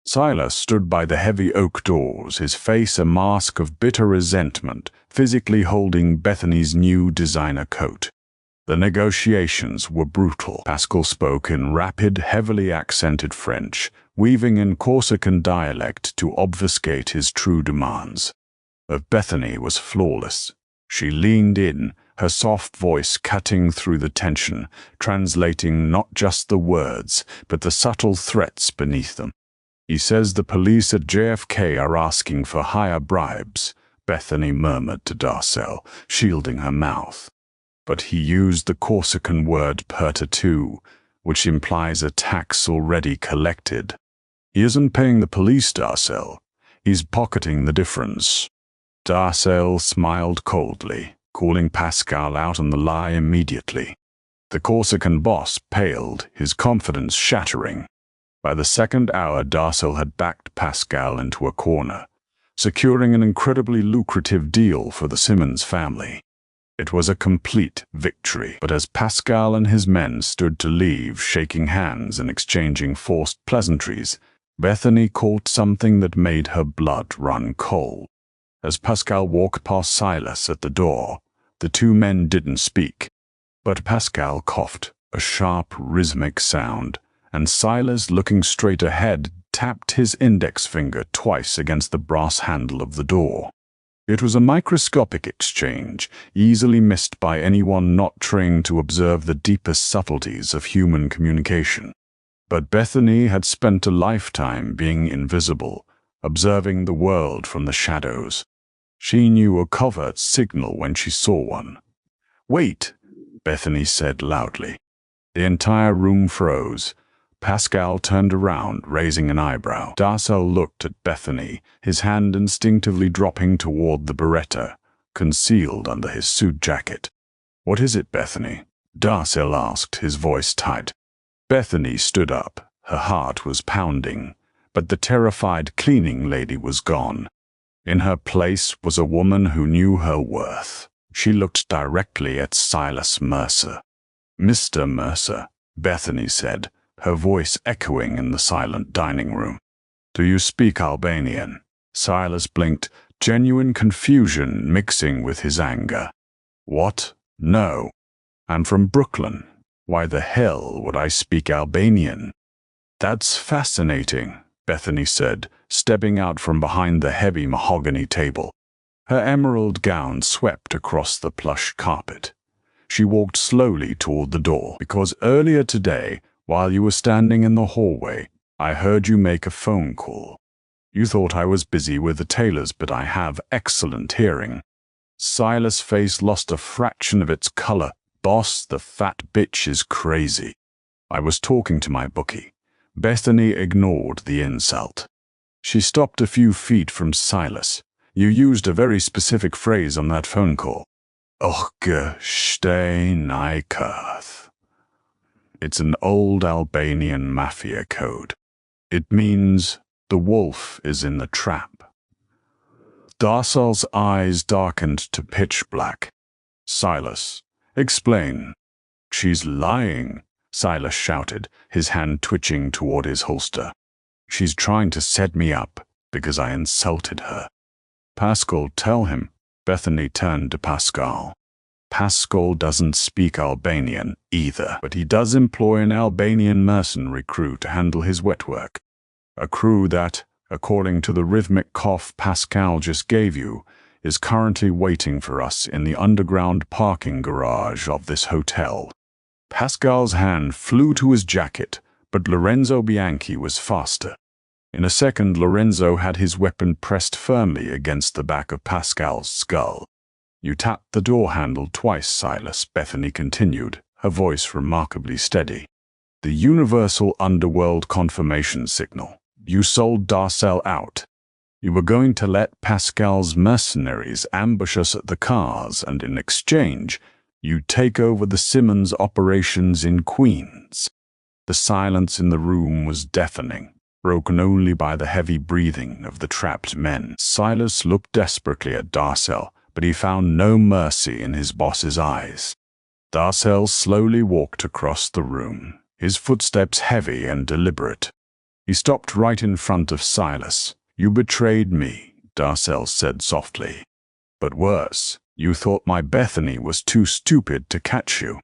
Silas stood by the heavy oak doors, his face a mask of bitter resentment, physically holding Bethany's new designer coat. The negotiations were brutal. Pascal spoke in rapid, heavily accented French, weaving in Corsican dialect to obfuscate his true demands. But Bethany was flawless. She leaned in, her soft voice cutting through the tension, translating not just the words, but the subtle threats beneath them. "He says the police at JFK are asking for higher bribes," Bethany murmured to Darcel, shielding her mouth. "But he used the Corsican word perta too, which implies a tax already collected. He isn't paying the police, Darcel. He's pocketing the difference." Darcel smiled coldly, calling Pascal out on the lie immediately. The Corsican boss paled, his confidence shattering. By the second hour, Darcel had backed Pascal into a corner, securing an incredibly lucrative deal for the Simmons family. It was a complete victory, but as Pascal and his men stood to leave, shaking hands and exchanging forced pleasantries, Bethany caught something that made her blood run cold. As Pascal walked past Silas at the door, the two men didn't speak, but Pascal coughed, a sharp, rhythmic sound, and Silas, looking straight ahead, tapped his index finger twice against the brass handle of the door. It was a microscopic exchange, easily missed by anyone not trained to observe the deepest subtleties of human communication. But Bethany had spent a lifetime being invisible, observing the world from the shadows. She knew a covert signal when she saw one. "Wait," Bethany said loudly. The entire room froze. Pascal turned around, raising an eyebrow. Darcel looked at Bethany, his hand instinctively dropping toward the Beretta, concealed under his suit jacket. "What is it, Bethany?" Darcel asked, his voice tight. Bethany stood up. Her heart was pounding, but the terrified cleaning lady was gone. In her place was a woman who knew her worth. She looked directly at Silas Mercer. "Mr. Mercer," Bethany said, her voice echoing in the silent dining room. "Do you speak Albanian?" Silas blinked, genuine confusion mixing with his anger. What? No. I'm from Brooklyn. Why the hell would I speak Albanian? That's fascinating, Bethany said, stepping out from behind the heavy mahogany table. Her emerald gown swept across the plush carpet. She walked slowly toward the door, because earlier today, while you were standing in the hallway, I heard you make a phone call. You thought I was busy with the tailors, but I have excellent hearing. Silas' face lost a fraction of its color. Boss, the fat bitch is crazy. I was talking to my bookie. Bethany ignored the insult. She stopped a few feet from Silas. You used a very specific phrase on that phone call. Steinaikath. It's an old Albanian mafia code. It means the wolf is in the trap. Darcel's eyes darkened to pitch black. Silas, explain. She's lying, Silas shouted, his hand twitching toward his holster. She's trying to set me up because I insulted her. Pascal, tell him. Bethany turned to Pascal. Pascal doesn't speak Albanian either, but he does employ an Albanian mercenary crew to handle his wet work. A crew that, according to the rhythmic cough Pascal just gave you, is currently waiting for us in the underground parking garage of this hotel. Pascal's hand flew to his jacket, but Lorenzo Bianchi was faster. In a second, Lorenzo had his weapon pressed firmly against the back of Pascal's skull. You tapped the door handle twice, Silas, Bethany continued, her voice remarkably steady. The universal underworld confirmation signal. You sold Darcel out. You were going to let Pascal's mercenaries ambush us at the cars, and in exchange, you'd take over the Simmons operations in Queens. The silence in the room was deafening, broken only by the heavy breathing of the trapped men. Silas looked desperately at Darcel, but he found no mercy in his boss's eyes. Darcel slowly walked across the room, his footsteps heavy and deliberate. He stopped right in front of Silas. You betrayed me, Darcel said softly. But worse, you thought my Bethany was too stupid to catch you.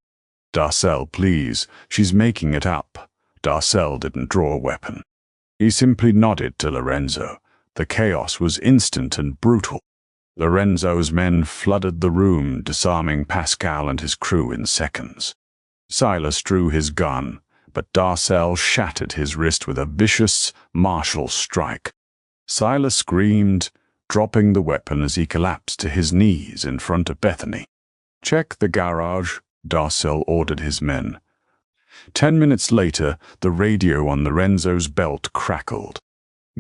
Darcel, please, she's making it up. Darcel didn't draw a weapon. He simply nodded to Lorenzo. The chaos was instant and brutal. Lorenzo's men flooded the room, disarming Pascal and his crew in seconds. Silas drew his gun, but Darcel shattered his wrist with a vicious, martial strike. Silas screamed, dropping the weapon as he collapsed to his knees in front of Bethany. Check the garage, Darcel ordered his men. 10 minutes later, the radio on Lorenzo's belt crackled.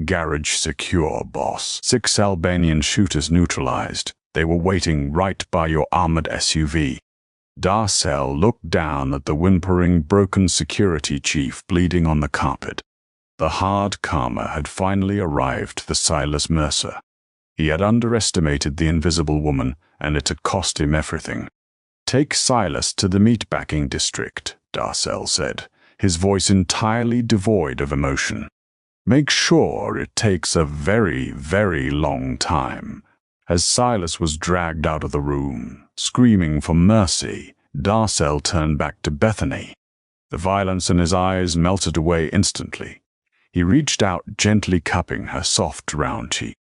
Garage secure, boss. 6 Albanian shooters neutralized. They were waiting right by your armored SUV. Darcel looked down at the whimpering, broken security chief bleeding on the carpet. The hard karma had finally arrived for Silas Mercer. He had underestimated the invisible woman, and it had cost him everything. Take Silas to the meatpacking district, Darcel said, his voice entirely devoid of emotion. Make sure it takes a very, very long time. As Silas was dragged out of the room, screaming for mercy, Darcel turned back to Bethany. The violence in his eyes melted away instantly. He reached out, gently cupping her soft, round cheek.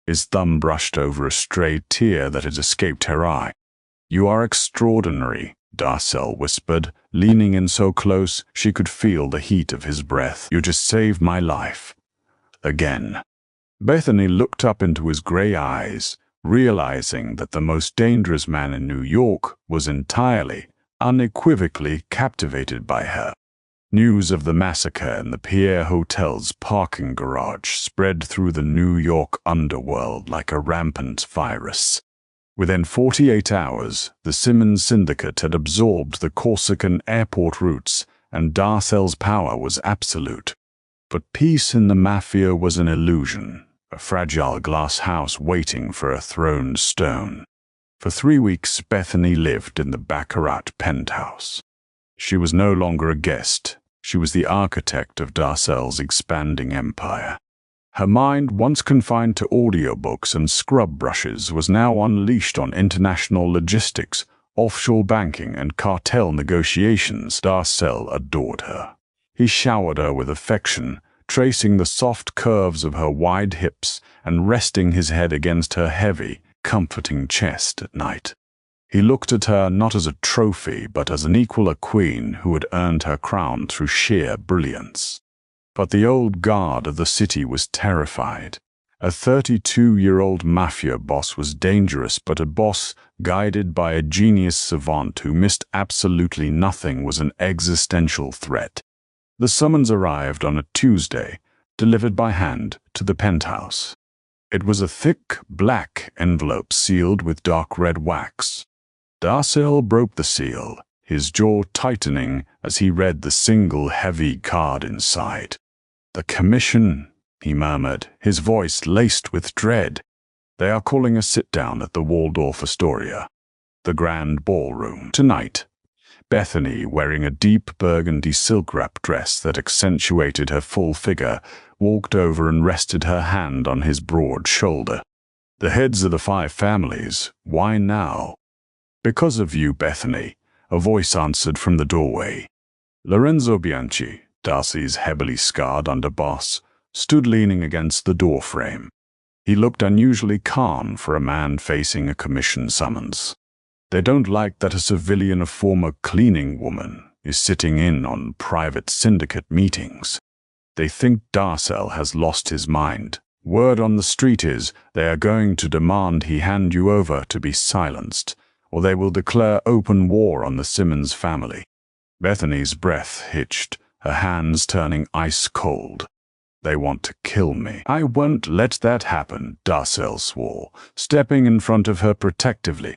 His thumb brushed over a stray tear that had escaped her eye. You are extraordinary, Darcel whispered, leaning in so close she could feel the heat of his breath. You just saved my life. Again. Bethany looked up into his gray eyes, realizing that the most dangerous man in New York was entirely, unequivocally captivated by her. News of the massacre in the Pierre Hotel's parking garage spread through the New York underworld like a rampant virus. Within 48 hours, the Simmons Syndicate had absorbed the Corsican airport routes, and Darcel's power was absolute. But peace in the Mafia was an illusion, a fragile glass house waiting for a thrown stone. For 3 weeks, Bethany lived in the Baccarat penthouse. She was no longer a guest. She was the architect of Darcel's expanding empire. Her mind, once confined to audiobooks and scrub brushes, was now unleashed on international logistics, offshore banking, and cartel negotiations. Darcel adored her. He showered her with affection, tracing the soft curves of her wide hips and resting his head against her heavy, comforting chest at night. He looked at her not as a trophy, but as an equal, a queen who had earned her crown through sheer brilliance. But the old guard of the city was terrified. A 32-year-old mafia boss was dangerous, but a boss guided by a genius savant who missed absolutely nothing was an existential threat. The summons arrived on a Tuesday, delivered by hand to the penthouse. It was a thick, black envelope sealed with dark red wax. Darcel broke the seal, his jaw tightening as he read the single heavy card inside. "The commission," he murmured, his voice laced with dread. "They are calling a sit-down at the Waldorf Astoria, the grand ballroom, tonight." Bethany, wearing a deep burgundy silk-wrap dress that accentuated her full figure, walked over and rested her hand on his broad shoulder. "The heads of the 5 families. Why now?" "Because of you, Bethany," a voice answered from the doorway. Lorenzo Bianchi, Darcy's heavily scarred underboss, stood leaning against the doorframe. He looked unusually calm for a man facing a commission summons. "They don't like that a civilian, a former cleaning woman, is sitting in on private syndicate meetings. They think Darcel has lost his mind. Word on the street is they are going to demand he hand you over to be silenced, or they will declare open war on the Simmons family." Bethany's breath hitched, her hands turning ice cold. "They want to kill me." "I won't let that happen," Darcel swore, stepping in front of her protectively.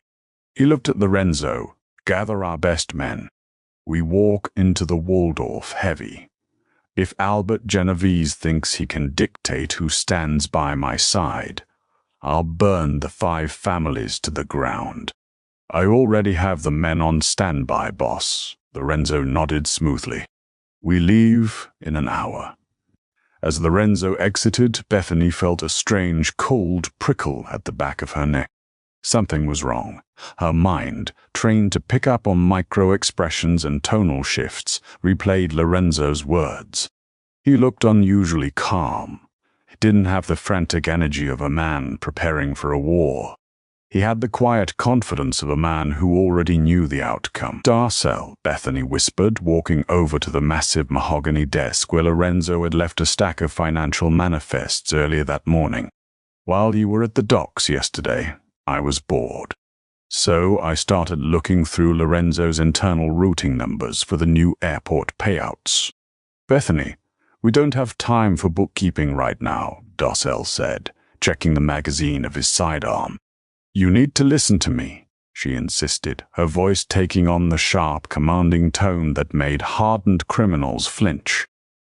He looked at Lorenzo. "Gather our best men. We walk into the Waldorf heavy. If Albert Genovese thinks he can dictate who stands by my side, I'll burn the 5 families to the ground." "I already have the men on standby, boss." Lorenzo nodded smoothly. "We leave in an hour." As Lorenzo exited, Bethany felt a strange, cold prickle at the back of her neck. Something was wrong. Her mind, trained to pick up on micro-expressions and tonal shifts, replayed Lorenzo's words. He looked unusually calm. He didn't have the frantic energy of a man preparing for a war. He had the quiet confidence of a man who already knew the outcome. "Darcel," Bethany whispered, walking over to the massive mahogany desk where Lorenzo had left a stack of financial manifests earlier that morning. "While you were at the docks yesterday, I was bored. So I started looking through Lorenzo's internal routing numbers for the new airport payouts." "Bethany, we don't have time for bookkeeping right now," Darcel said, checking the magazine of his sidearm. "You need to listen to me," she insisted, her voice taking on the sharp, commanding tone that made hardened criminals flinch.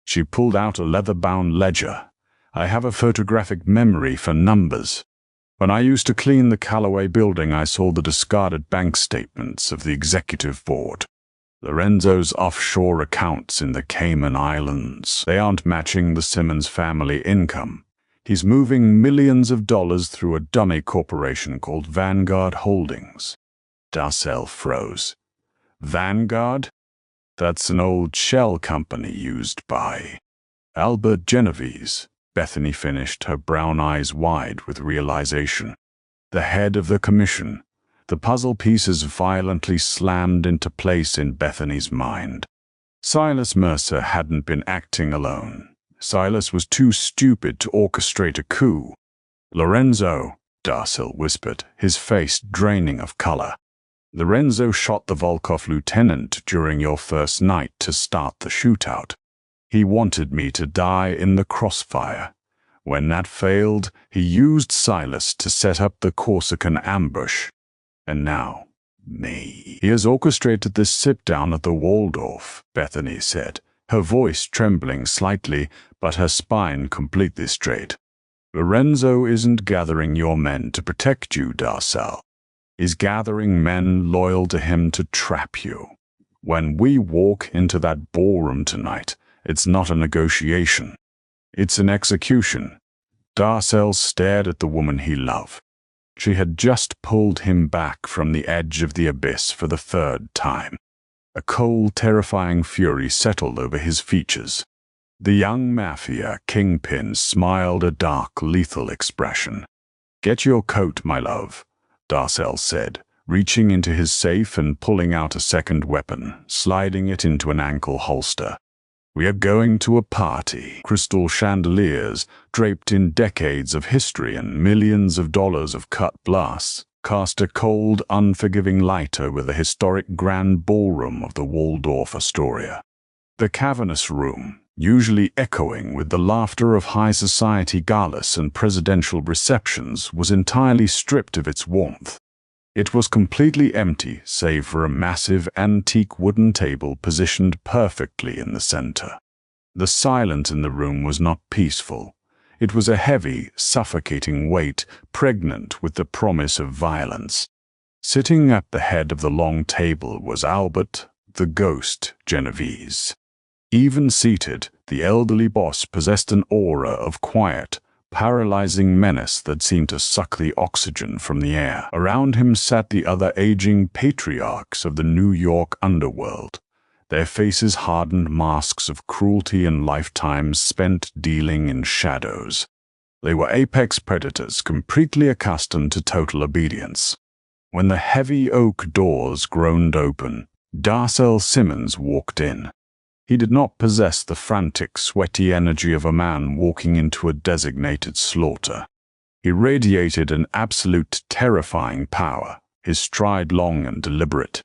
She pulled out a leather-bound ledger. "I have a photographic memory for numbers. When I used to clean the Callaway building, I saw the discarded bank statements of the executive board. Lorenzo's offshore accounts in the Cayman Islands. They aren't matching the Simmons family income. He's moving millions of dollars through a dummy corporation called Vanguard Holdings." Darcel froze. "Vanguard? That's an old shell company used by Albert Genovese," Bethany finished, her brown eyes wide with realization. "The head of the commission." The puzzle pieces violently slammed into place in Bethany's mind. Silas Mercer hadn't been acting alone. Silas was too stupid to orchestrate a coup. "Lorenzo," Darcel whispered, his face draining of color. "Lorenzo shot the Volkov lieutenant during your first night to start the shootout. He wanted me to die in the crossfire. When that failed, he used Silas to set up the Corsican ambush. And now, me. He has orchestrated this sit-down at the Waldorf," Bethany said, her voice trembling slightly, but her spine completely straight. "Lorenzo isn't gathering your men to protect you, Darcel. He's gathering men loyal to him to trap you. When we walk into that ballroom tonight, it's not a negotiation. It's an execution. Darcel stared at the woman he loved. She had just pulled him back from the edge of the abyss for the third time. A cold, terrifying fury settled over his features. The young mafia kingpin smiled a dark, lethal expression. "Get your coat, my love," Darcel said, reaching into his safe and pulling out a second weapon, sliding it into an ankle holster. "We are going to a party." Crystal chandeliers, draped in decades of history and millions of dollars of cut glass, cast a cold, unforgiving light over the historic grand ballroom of the Waldorf Astoria. The cavernous room, usually echoing with the laughter of high society galas and presidential receptions, was entirely stripped of its warmth. It was completely empty, save for a massive antique wooden table positioned perfectly in the center. The silence in the room was not peaceful. It was a heavy, suffocating weight, pregnant with the promise of violence. Sitting at the head of the long table was Albert, the ghost Genovese. Even seated, the elderly boss possessed an aura of quiet, paralyzing menace that seemed to suck the oxygen from the air. Around him sat the other aging patriarchs of the New York underworld, their faces hardened masks of cruelty and lifetimes spent dealing in shadows. They were apex predators, completely accustomed to total obedience. When the heavy oak doors groaned open, Darcel Simmons walked in. He did not possess the frantic, sweaty energy of a man walking into a designated slaughter. He radiated an absolute, terrifying power, his stride long and deliberate.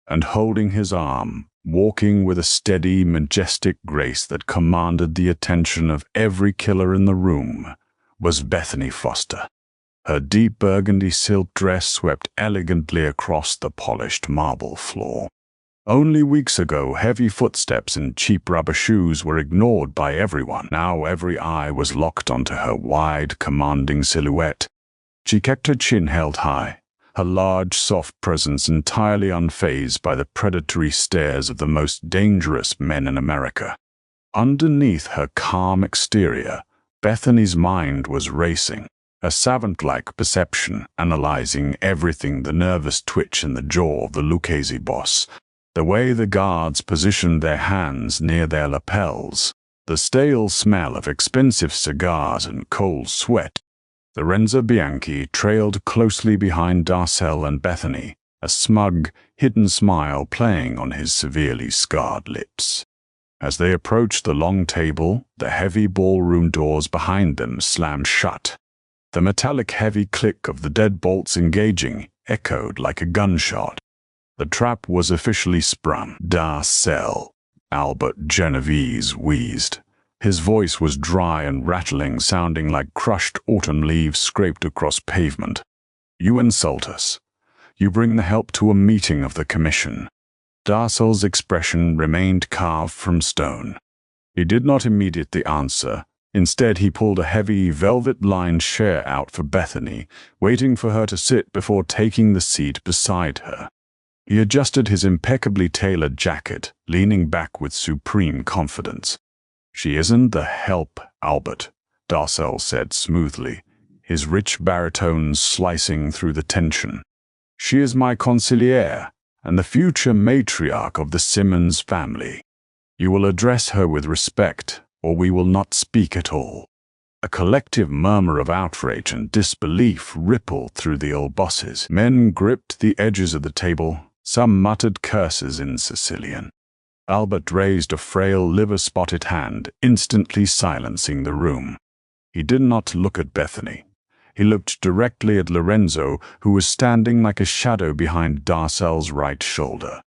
And holding his arm, walking with a steady, majestic grace that commanded the attention of every killer in the room, was Bethany Foster. Her deep burgundy silk dress swept elegantly across the polished marble floor. Only weeks ago, heavy footsteps in cheap rubber shoes were ignored by everyone. Now every eye was locked onto her wide, commanding silhouette. She kept her chin held high, her large, soft presence entirely unfazed by the predatory stares of the most dangerous men in America. Underneath her calm exterior, Bethany's mind was racing, a savant-like perception analyzing everything: the nervous twitch in the jaw of the Lucchese boss, the way the guards positioned their hands near their lapels, the stale smell of expensive cigars and cold sweat. Lorenzo Bianchi trailed closely behind Darcel and Bethany, a smug, hidden smile playing on his severely scarred lips. As they approached the long table, the heavy ballroom doors behind them slammed shut. The metallic heavy click of the deadbolts engaging echoed like a gunshot. The trap was officially sprung. "Darcel," Albert Genovese wheezed. His voice was dry and rattling, sounding like crushed autumn leaves scraped across pavement. "You insult us. You bring the help to a meeting of the commission." Darcel's expression remained carved from stone. He did not immediately answer. Instead, he pulled a heavy, velvet-lined chair out for Bethany, waiting for her to sit before taking the seat beside her. He adjusted his impeccably tailored jacket, leaning back with supreme confidence. "She isn't the help, Albert," Darcel said smoothly, his rich baritones slicing through the tension. "She is my consigliere, and the future matriarch of the Simmons family. You will address her with respect, or we will not speak at all." A collective murmur of outrage and disbelief rippled through the old bosses. Men gripped the edges of the table, some muttered curses in Sicilian. Albert raised a frail, liver-spotted hand, instantly silencing the room. He did not look at Bethany. He looked directly at Lorenzo, who was standing like a shadow behind Darcel's right shoulder.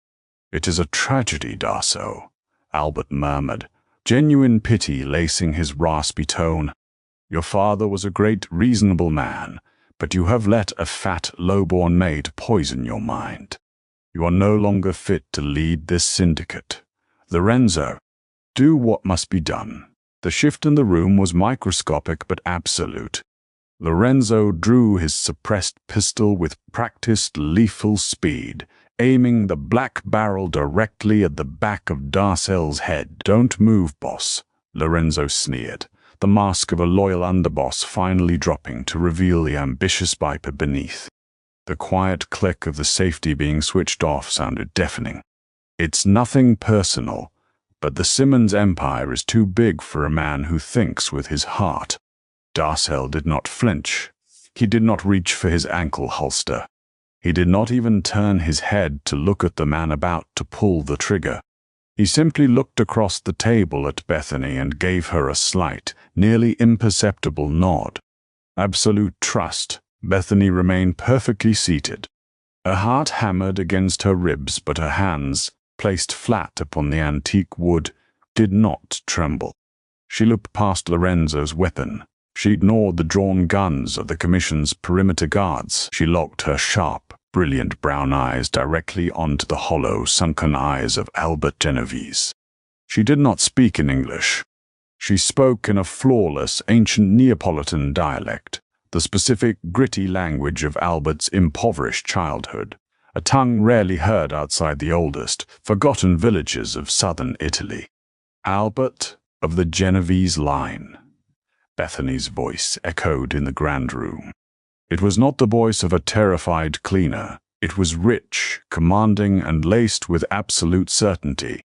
"It is a tragedy, Darcel," Albert murmured, genuine pity lacing his raspy tone. "Your father was a great, reasonable man, but you have let a fat, low-born maid poison your mind. You are no longer fit to lead this syndicate. Lorenzo, do what must be done." The shift in the room was microscopic but absolute. Lorenzo drew his suppressed pistol with practiced lethal speed, aiming the black barrel directly at the back of Darcel's head. "Don't move, boss," Lorenzo sneered. the mask of a loyal underboss finally dropping to reveal the ambitious viper beneath. The quiet click of the safety being switched off sounded deafening. It's nothing personal, but the Simmons empire is too big for a man who thinks with his heart. Darcel did not flinch. He did not reach for his ankle holster. He did not even turn his head to look at the man about to pull the trigger. He simply looked across the table at Bethany and gave her a slight, nearly imperceptible nod. Absolute trust. Bethany remained perfectly seated. Her heart hammered against her ribs, but her hands, placed flat upon the antique wood, did not tremble. She looked past Lorenzo's weapon. She ignored the drawn guns of the Commission's perimeter guards. She locked her sharp, brilliant brown eyes directly onto the hollow, sunken eyes of Albert Genovese. She did not speak in English. She spoke in a flawless, ancient Neapolitan dialect, the specific, gritty language of Albert's impoverished childhood, a tongue rarely heard outside the oldest, forgotten villages of southern Italy. Albert of the Genovese line. Bethany's voice echoed in the grand room. It was not the voice of a terrified cleaner. It was rich, commanding, and laced with absolute certainty.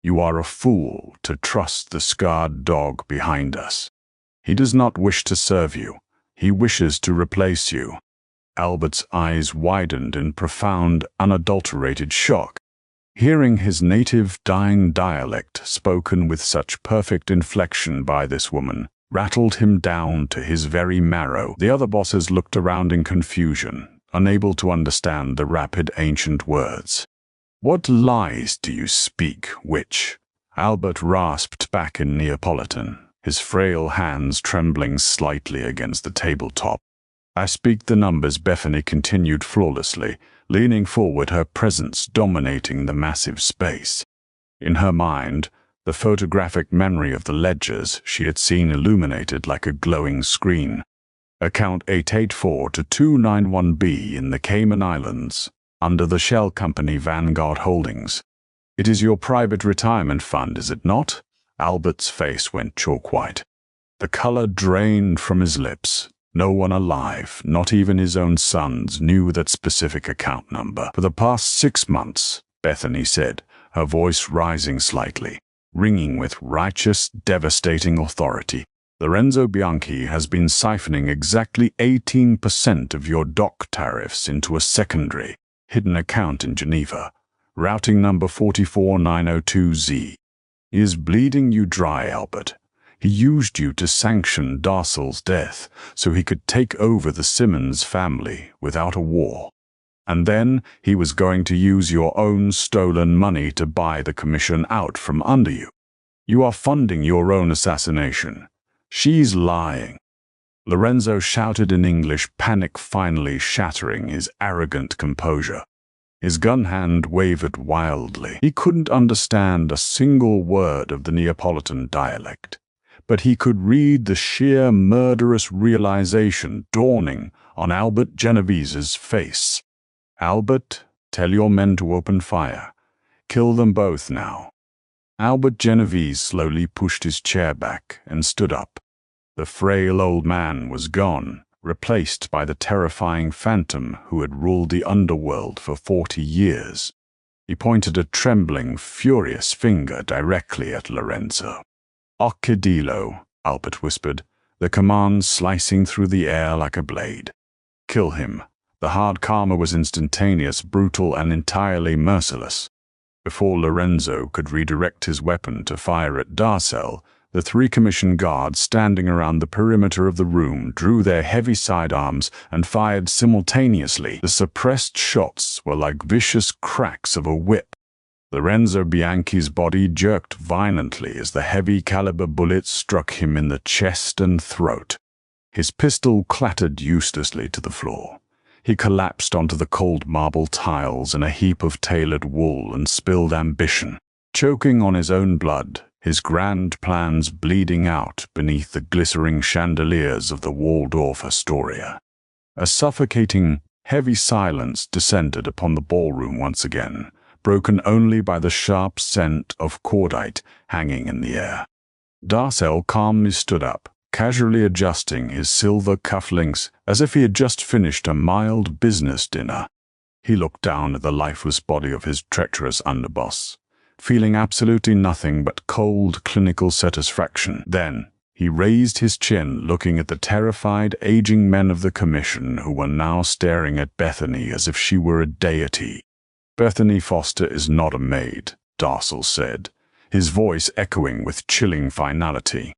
You are a fool to trust the scarred dog behind us. He does not wish to serve you. He wishes to replace you. Albert's eyes widened in profound, unadulterated shock. Hearing his native, dying dialect spoken with such perfect inflection by this woman rattled him down to his very marrow. The other bosses looked around in confusion, unable to understand the rapid ancient words. "What lies do you speak, witch?" Albert rasped back in Neapolitan, his frail hands trembling slightly against the tabletop. "I speak the numbers," Bethany continued flawlessly, leaning forward, her presence dominating the massive space. In her mind, the photographic memory of the ledgers she had seen illuminated like a glowing screen. Account 884 to 291B in the Cayman Islands, under the shell company Vanguard Holdings. "It is your private retirement fund, is it not?" Albert's face went chalk white. The color drained from his lips. No one alive, not even his own sons, knew that specific account number. "For the past 6 months," Bethany said, her voice rising slightly, ringing with righteous, devastating authority, "Lorenzo Bianchi has been siphoning exactly 18% of your dock tariffs into a secondary, hidden account in Geneva, routing number 44902Z. He is bleeding you dry, Albert. He used you to sanction Darcel's death so he could take over the Simmons family without a war. And then he was going to use your own stolen money to buy the Commission out from under you. You are funding your own assassination. She's lying." Lorenzo shouted in English, panic finally shattering his arrogant composure. His gun hand wavered wildly. He couldn't understand a single word of the Neapolitan dialect, but he could read the sheer murderous realization dawning on Albert Genovese's face. "Albert, tell your men to open fire. Kill them both now." Albert Genovese slowly pushed his chair back and stood up. The frail old man was gone, replaced by the terrifying phantom who had ruled the underworld for 40 years. He pointed a trembling, furious finger directly at Lorenzo. "Occidilo," Albert whispered, the command slicing through the air like a blade. "Kill him." The hard karma was instantaneous, brutal, and entirely merciless. Before Lorenzo could redirect his weapon to fire at Darcel, the 3 Commission guards standing around the perimeter of the room drew their heavy sidearms and fired simultaneously. The suppressed shots were like vicious cracks of a whip. Lorenzo Bianchi's body jerked violently as the heavy-caliber bullets struck him in the chest and throat. His pistol clattered uselessly to the floor. He collapsed onto the cold marble tiles in a heap of tailored wool and spilled ambition, choking on his own blood, his grand plans bleeding out beneath the glittering chandeliers of the Waldorf Astoria. A suffocating, heavy silence descended upon the ballroom once again, broken only by the sharp scent of cordite hanging in the air. Darcel calmly stood up, casually adjusting his silver cufflinks as if he had just finished a mild business dinner. He looked down at the lifeless body of his treacherous underboss, feeling absolutely nothing but cold, clinical satisfaction. Then, he raised his chin, looking at the terrified, aging men of the commission who were now staring at Bethany as if she were a deity. "Bethany Foster is not a maid," Darcel said, his voice echoing with chilling finality.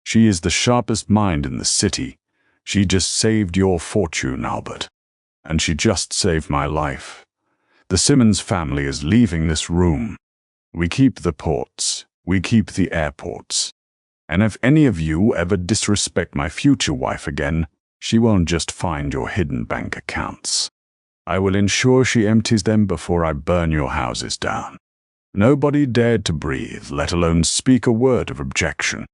"She is the sharpest mind in the city. She just saved your fortune, Albert. And she just saved my life. The Simmons family is leaving this room. We keep the ports. We keep the airports. And if any of you ever disrespect my future wife again, she won't just find your hidden bank accounts. I will ensure she empties them before I burn your houses down." Nobody dared to breathe, let alone speak a word of objection.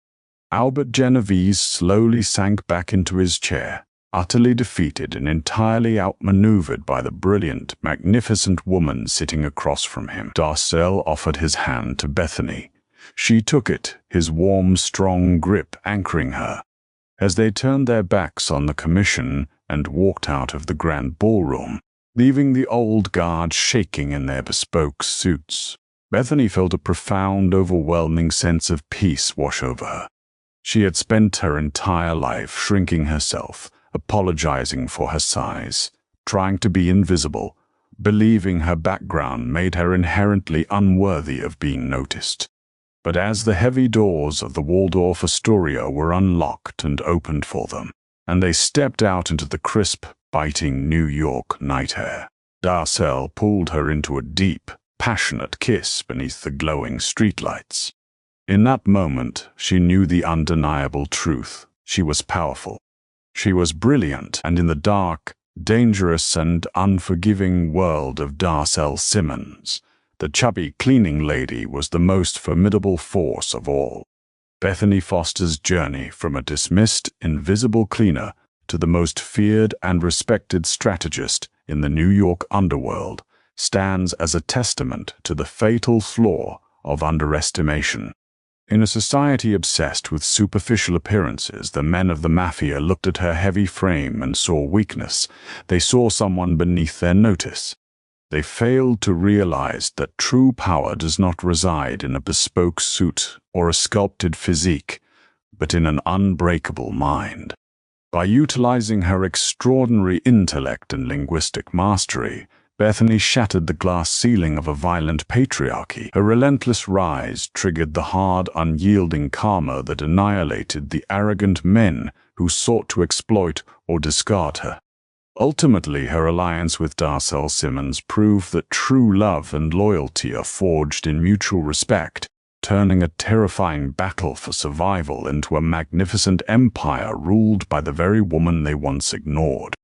Albert Genovese slowly sank back into his chair, utterly defeated and entirely outmaneuvered by the brilliant, magnificent woman sitting across from him. Darcel offered his hand to Bethany. She took it, his warm, strong grip anchoring her. As they turned their backs on the commission and walked out of the grand ballroom, leaving the old guard shaking in their bespoke suits, Bethany felt a profound, overwhelming sense of peace wash over her. She had spent her entire life shrinking herself, apologizing for her size, trying to be invisible, believing her background made her inherently unworthy of being noticed. But as the heavy doors of the Waldorf Astoria were unlocked and opened for them, and they stepped out into the crisp, biting New York night air, Darcel pulled her into a deep, passionate kiss beneath the glowing streetlights. In that moment, she knew the undeniable truth. She was powerful. She was brilliant, and in the dark, dangerous and unforgiving world of Darcel Simmons, the chubby cleaning lady was the most formidable force of all. Bethany Foster's journey from a dismissed, invisible cleaner to the most feared and respected strategist in the New York underworld stands as a testament to the fatal flaw of underestimation. In a society obsessed with superficial appearances, the men of the mafia looked at her heavy frame and saw weakness. They saw someone beneath their notice. They failed to realize that true power does not reside in a bespoke suit or a sculpted physique, but in an unbreakable mind. By utilizing her extraordinary intellect and linguistic mastery, Bethany shattered the glass ceiling of a violent patriarchy. Her relentless rise triggered the hard, unyielding karma that annihilated the arrogant men who sought to exploit or discard her. Ultimately, her alliance with Darcel Simmons proved that true love and loyalty are forged in mutual respect, turning a terrifying battle for survival into a magnificent empire ruled by the very woman they once ignored.